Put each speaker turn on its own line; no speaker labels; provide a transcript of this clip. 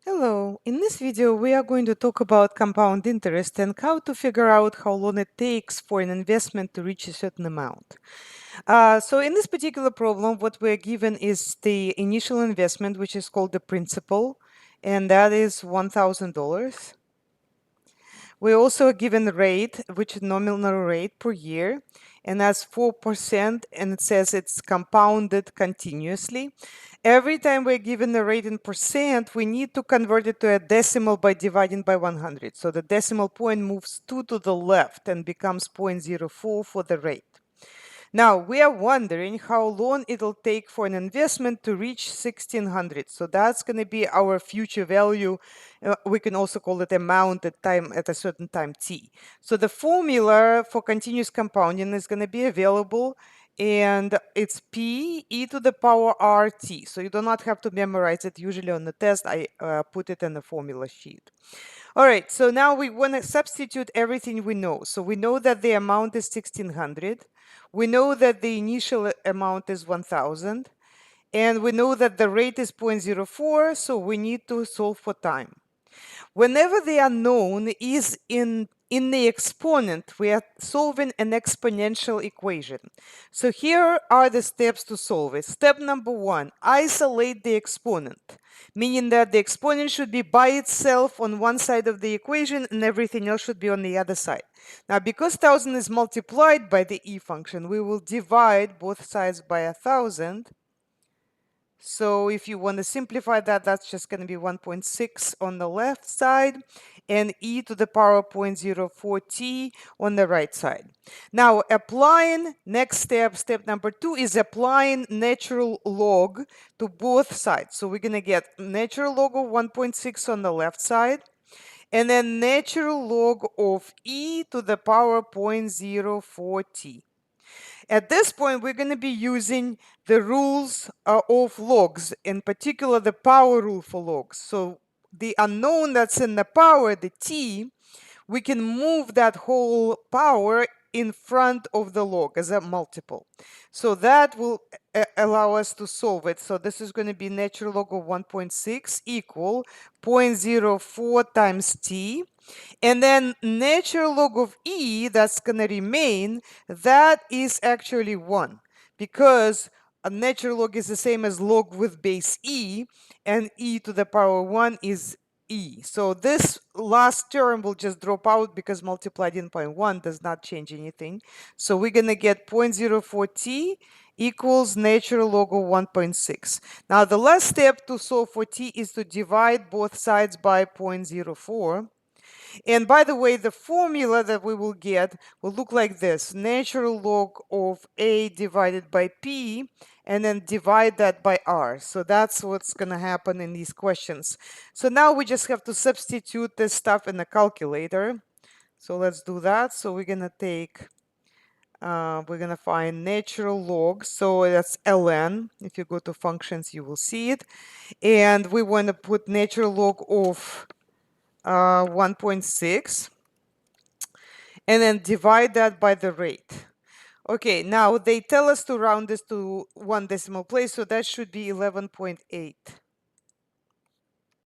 Hello, in this video we are going to talk about compound interest and how to figure out how long it takes for an investment to reach a certain amount. So in this particular problem, what we're given is the initial investment, which is called the principal, and that is $1,000. We're also given the rate, which is nominal rate per year, and that's 4%, and it says it's compounded continuously. Every time we're given the rate in percent, we need to convert it to a decimal by dividing by 100. So the decimal point moves 2 to the left and becomes 0.04 for the rate. Now, we are wondering how long it'll take for an investment to reach 1600. So that's going to be our future value. We can also call it amount at time at a certain time t. So the formula for continuous compounding is going to be available, and it's p e to the power rt. So you do not have to memorize it. Usually on the test, I put it in the formula sheet. All right, so now we want to substitute everything we know. So we know that the amount is 1600. We know that the initial amount is 1000. And we know that the rate is 0.04, so we need to solve for time. Whenever the unknown is in the exponent, we are solving an exponential equation. So here are the steps to solve it. Step number 1, isolate the exponent, meaning that the exponent should be by itself on one side of the equation and everything else should be on the other side. Now, because 1000 is multiplied by the e function, we will divide both sides by 1000. So if you want to simplify that, that's just going to be 1.6 on the left side and e to the power 0.04t on the right side. Now, next step number 2 is applying natural log to both sides. So we're going to get natural log of 1.6 on the left side and then natural log of e to the power 0.04t. At this point, we're going to be using the rules of logs, in particular the power rule for logs. So the unknown that's in the power, the t, we can move that whole power in front of the log as a multiple. So that will allow us to solve it. So this is going to be natural log of 1.6 equal 0.04 times t. And then natural log of e, that's going to remain, that is actually 1. Because a natural log is the same as log with base e, and e to the power 1 is e. So this last term will just drop out because multiplied in by 1 does not change anything. So we're going to get 0.04t equals natural log of 1.6. Now the last step to solve for t is to divide both sides by 0.04. And by the way, the formula that we will get will look like this: natural log of a divided by p, and then divide that by r. So that's what's going to happen in these questions. So now we just have to substitute this stuff in the calculator. So let's do that. So we're going to find natural log. So that's ln. If you go to functions, you will see it. And we want to put natural log of 1.6. And then divide that by the rate. Okay, now they tell us to round this to one decimal place, so that should be 11.8.